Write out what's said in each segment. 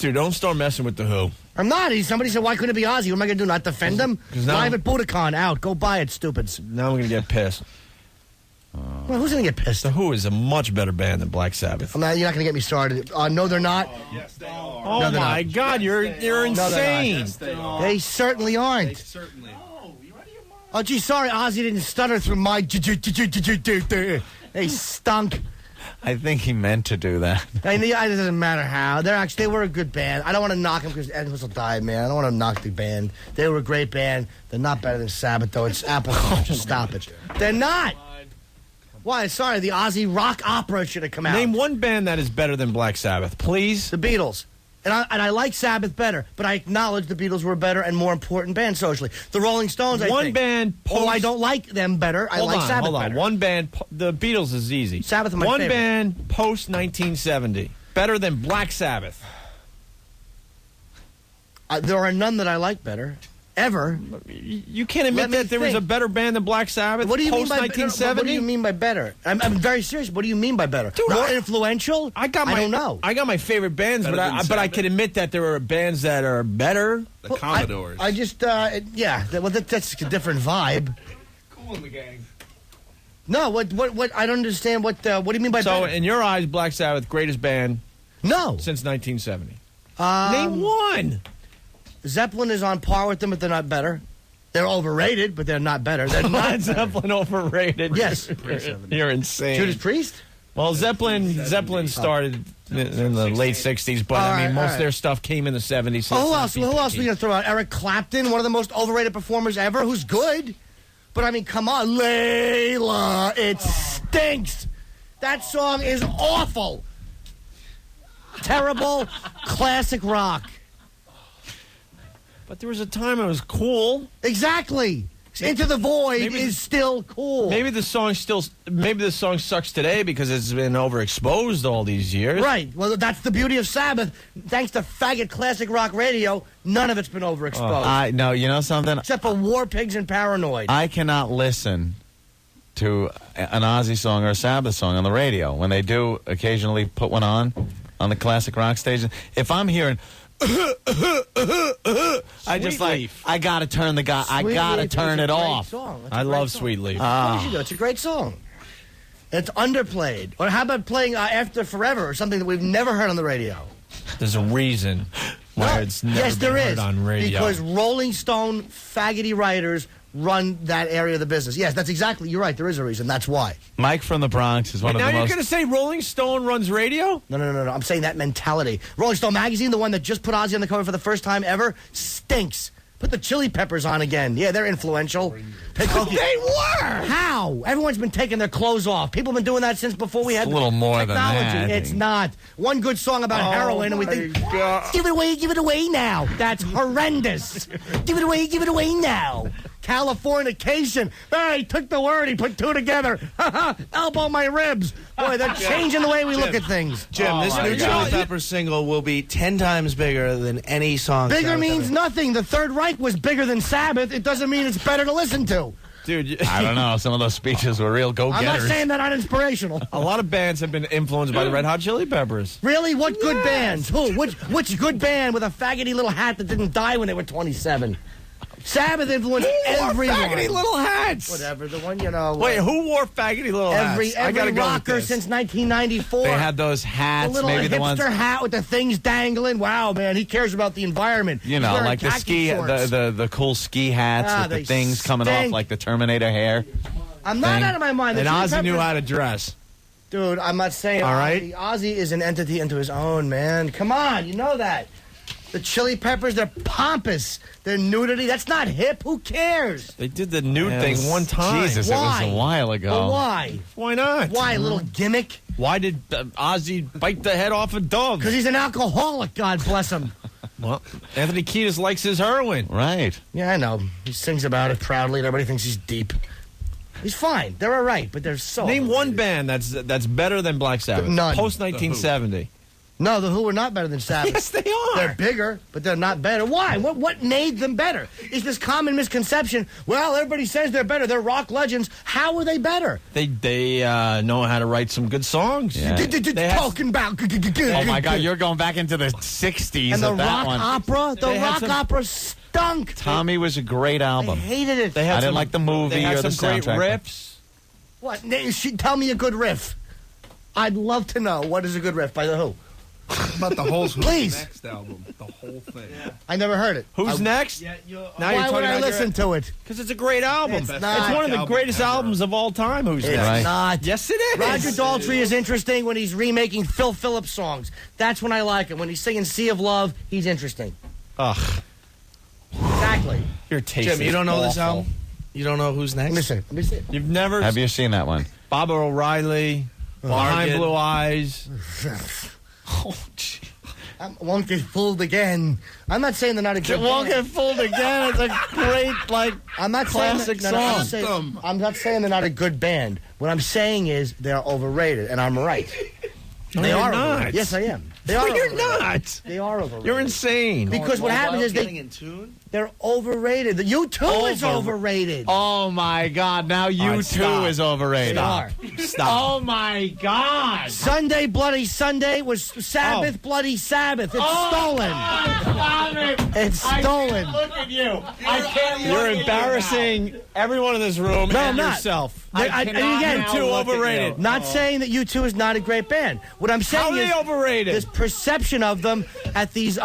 Dude, don't start messing with the Who. I'm not. Somebody said, why couldn't it be Ozzy? What am I going to do, not defend him? Live at Budokan, out. Go buy it, stupids. Now I'm going to get pissed. Well, who's going to get pissed? The Who is a much better band than Black Sabbath. You're not going to get me started. No, they're not. Yes, they are. Oh, No, my God, you're insane. No, they're not. Yes, they are. They certainly aren't. They certainly are. Oh, gee, sorry, Ozzy didn't stutter through my... They stunk. I think he meant to do that. It doesn't matter how. They were a good band. I don't want to knock them because Ed Whistle died, man. I don't want to knock the band. They were a great band. They're not better than Sabbath, though. It's apples. Just stop it. They're not. Why? Sorry, the Ozzy rock opera should have come out. Name one band that is better than Black Sabbath, please. The Beatles. And I like Sabbath better, but I acknowledge the Beatles were a better and more important band socially. The Rolling Stones, I think. One band... I don't like them better. I like Sabbath better. One band... The Beatles is easy. Sabbath is my favorite. favorite. One band post-1970. Better than Black Sabbath. There are none that I like better. Ever. You can't admit that there was a better band than Black Sabbath What do you mean by post-1970? What do you mean by better? I'm very serious. What do you mean by better? Dude, more influential? I don't know. I got my favorite bands, but I can admit that there are bands that are better. The Commodores. I just, that's a different vibe. Cool in the gang. No, what, I don't understand what do you mean by better? So, in your eyes, Black Sabbath, greatest band No. since 1970. Name one. Zeppelin is on par with them, but they're not better. They're overrated, but they're not better. They're not Zeppelin overrated. Yes. You're insane. Judas Priest? Well, Zeppelin started in the late 60s, but I mean, most of their stuff came in the 70s. So who else are we going to throw out? Eric Clapton, one of the most overrated performers ever, who's good. But I mean, come on, Layla, it stinks. That song is awful. Terrible, classic rock. But there was a time it was cool. Exactly. Into the Void is still cool. Maybe the song sucks today because it's been overexposed all these years. Right. Well, that's the beauty of Sabbath. Thanks to faggot classic rock radio, none of it's been overexposed. No, you know something? Except for War Pigs and Paranoid. I cannot listen to an Ozzy song or a Sabbath song on the radio. When they do occasionally put one on the classic rock station, if I'm hearing... I just I gotta turn it off. I love Sweet Leaf. It's a great song. It's underplayed. Or how about playing After Forever or something that we've never heard on the radio? There's a reason why it's never been heard on radio. Because Rolling Stone faggoty writers run that area of the business. Yes, you're right. There is a reason. That's why. Mike from the Bronx is one of the most... Now you're going to say Rolling Stone runs radio? No. I'm saying that mentality. Rolling Stone magazine, the one that just put Ozzy on the cover for the first time ever, stinks. Put the Chili Peppers on again. Yeah, they're influential. They were! How? Everyone's been taking their clothes off. People have been doing that since before we had a little more technology. than that. It's not. One good song about heroin, and we think, give it away now. That's horrendous. Give it away now. Californication. He took the word, he put two together. Elbow my ribs. Boy, they're changing the way we look at things. Jim, this new Chili Pepper single will be 10 times bigger than any song. Bigger means nothing. The Third Reich was bigger than Sabbath. It doesn't mean it's better to listen to. Dude, I don't know. Some of those speeches were real go-getters. I'm not saying that uninspirational. A lot of bands have been influenced by the Red Hot Chili Peppers. Really? What good bands? Who? Which good band with a faggoty little hat that didn't die when they were 27? Sabbath influenced everyone. Faggoty little hats. Whatever, the one, you know. Wait, who wore faggoty little hats? Every rocker since 1994. They had those hats, the little maybe the ones. hipster hat with the things dangling. Wow, man, he cares about the environment. You know, like the ski, the cool ski hats with the things coming off like the Terminator hair. I'm not out of my mind. And Ozzy knew how to dress. Dude, I'm not saying all right. Ozzy is an entity unto his own, man. Come on, you know that. The Chili Peppers, they're pompous. They're nudity. That's not hip. Who cares? They did the nude thing one time. Jesus, why? It was a while ago. Well, why? Why not? Why, a little gimmick? Why did Ozzy bite the head off a dove? Because he's an alcoholic, God bless him. Well, Anthony Kiedis likes his heroin. Right. Yeah, I know. He sings about it proudly, and everybody thinks he's deep. He's fine. They're all right, but they're so... Name one band that's better than Black Sabbath. None. Post-1970. No, the Who are not better than Sabbath. Yes, they are. They're bigger, but they're not better. Why? What made them better? Is this common misconception? Well, everybody says they're better. They're rock legends. How are they better? They know how to write some good songs. Yeah. Talking about. Oh my God, you're going back into the '60s. And the of that rock one. opera. The They had rock some- opera stunk. Tommy was a great I album. hated it. They had I didn't some- like the movie They had or the some great soundtrack. riffs. What? Tell me a good riff. I'd love to know what is a good riff by the Who. About the whole Please. next album, the whole thing. I never heard it. Who's next? Yeah, Now Why you're would talking I about listen to it? Because it's a great album. It's It's, not. one of the Album greatest ever. albums of all time. Who's It's next? Right. not. Yes, it is. Roger Daltrey is interesting when he's remaking Phil Phillips songs. That's when I like him. When he's singing Sea of Love, he's interesting. Ugh, Exactly. your taste. Jim, you is don't know this awful. album? You don't know who's next? Let me see. You've never Have you seen that one? Baba O'Reilly, Behind Margaret. Blue Eyes. I won't get fooled again. I'm not saying they're not a good Won't band. Get Fooled Again. It's a great, I'm not classic saying that, no, song. I'm not saying they're not a good band. What I'm saying is they're overrated, and I'm right. They you're are not. overrated. Yes, I am. They are. No, you're overrated. not. They are overrated. You're insane. Because what happens is Getting in tune? they're overrated. The U2 is Over- overrated. Oh my God! Now you right, too stop. is overrated. They are. Stop. Oh my God! Sunday Bloody Sunday was Sabbath Bloody Sabbath. It's stolen. Stop it! It's stolen. Look at you! I can't. You're embarrassing everyone in this room No, and I'm not. yourself. And again, You two overrated. not saying that U2 is not a great band. What I'm saying How are is they overrated? this perception of them at these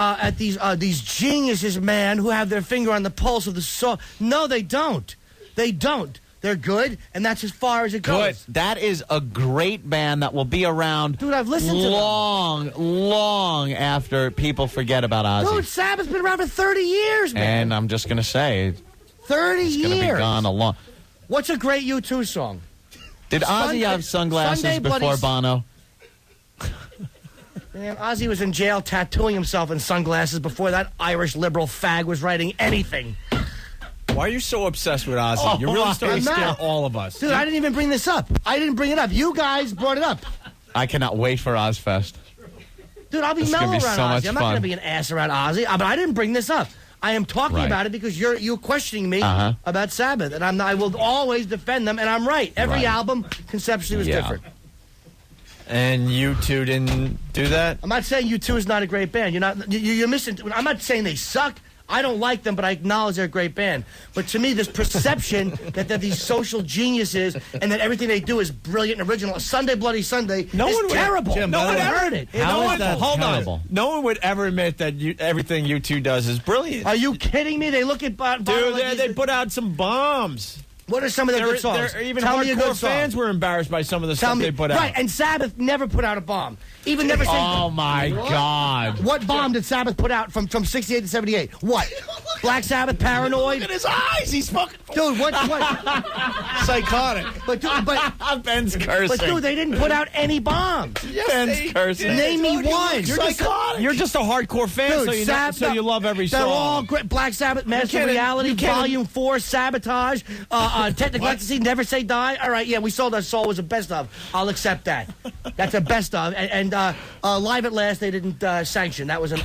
geniuses, man, who have their finger on the pulse of the soul. No, they don't. They don't. They're good, and that's as far as it Good. goes. That is a great band that will be around. Dude, I've listened to them. long after people forget about Ozzy. Dude, Sabbath's been around for 30 years, man. And I'm just gonna say, 30 it's gonna be years. gone a long. What's a great U2 song? Did Ozzy Sunday- have sunglasses Sunday before Bloody- Bono? Man, Ozzy was in jail tattooing himself in sunglasses before that Irish liberal fag was writing anything. Why are you so obsessed with Ozzy? You're really I'm starting to scare not. all of us. Dude, I didn't even bring this up. I didn't bring it up. You guys brought it up. I cannot wait for Ozfest. Dude, I'll be This is mellow gonna around be so Ozzy. much I'm not fun. going to be an ass around Ozzy. But I didn't bring this up. I am talking Right. about it because you're questioning me Uh-huh. about Sabbath, and I will always defend them, and I'm right. Every Right. album conceptually was Yeah. different. And you two didn't do that? I'm not saying U2 is not a great band. You're missing. I'm not saying they suck. I don't like them, but I acknowledge they're a great band. But to me, this perception that they're these social geniuses and that everything they do is brilliant and original. Sunday Bloody Sunday is would- terrible. Jim, no by one the way- heard it. It's How is awful. that Hold terrible? on. No one would ever admit that everything you two does is brilliant. Are you kidding me? They look at Bono Dude, like they he's- put out some bombs. What are some of their good songs? Even Tell me a hardcore good song. fans were embarrassed by some of the Tell stuff me, they put out. right? And Sabbath never put out a bomb. Even never say. Oh my God! What bomb did Sabbath put out from 68 to 78? What? Black Sabbath, Paranoid. Look at his eyes. He's fucking Dude, what? psychotic. But Ben's cursing. but dude, they didn't put out any bombs. Ben's cursing. Name me one. You're just a hardcore fan, Dude, so you love every song. They're all great. Black Sabbath, Master of can't- Reality, you can't- Volume 4, Sabotage, Technical Ecstasy, Never Say Die. All right, yeah, we sold our soul was a best of. I'll accept that. That's a best of. And Live at Last, they didn't sanction. That was an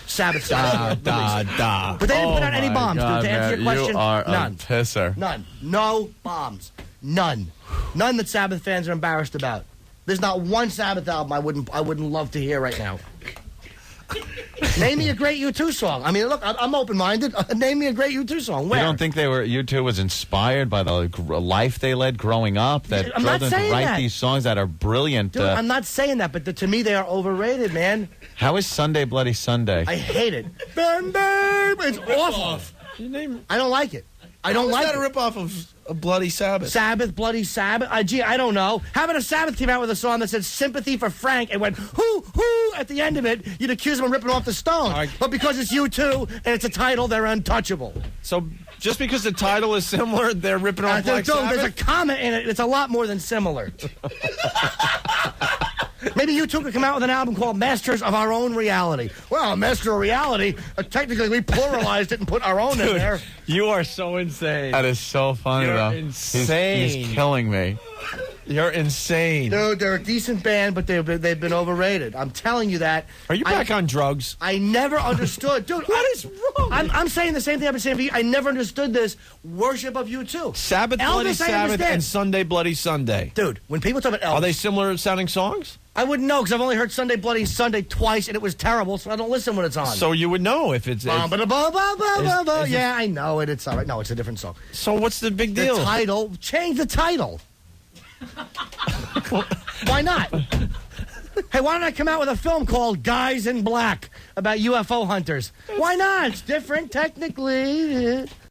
Sabbath song. Da. But they didn't put out any my bombs, God, dude. To answer your man, question, you are none. a pisser. None. No bombs. None. None that Sabbath fans are embarrassed about. There's not one Sabbath album I wouldn't love to hear right now. Name me a great U2 song. I mean, look, I'm open-minded. Name me a great U2 song. Where? You don't think U2 was inspired by the life they led growing up that I'm not drove them to saying write that. these songs that are brilliant? Dude, I'm not saying that, but to me, they are overrated, man. How is Sunday Bloody Sunday? I hate it. Bam, bam. It's awful. I don't like it. I don't like that it. a ripoff of a Bloody Sabbath? Sabbath, Bloody Sabbath. Gee, I don't know. How about if Sabbath came out with a song that said "Sympathy for Frank" and went "hoo hoo" at the end of it? You'd accuse them of ripping off the Stones. But because it's U2 and it's a title, they're untouchable. So just because the title is similar, they're ripping off Black There's a Sabbath? comma in it. It's a lot more than similar. Maybe U2 could come out with an album called Masters of Our Own Reality. Well, Master of Reality, technically we pluralized it and put our own in there. You are so insane. That is so funny, You're though. insane. He's killing me. You're insane. Dude, they're a decent band, but they've been overrated. I'm telling you that. Are you back on drugs? I never understood. Dude, what is wrong? I'm saying the same thing I've been saying for you. I never understood this worship of U2. Sabbath, Elvis, Bloody I Sabbath, understand. and Sunday, Bloody Sunday. Dude, when people talk about Elvis... Are they similar sounding songs? I wouldn't know, because I've only heard Sunday Bloody Sunday twice, and it was terrible, so I don't listen when it's on. So you would know if it's... Yeah, I know it. It's all right. No, it's a different song. So what's the big deal? The title. Change the title. Why not? Hey, why don't I come out with a film called Guys in Black about UFO hunters? Why not? It's different, technically.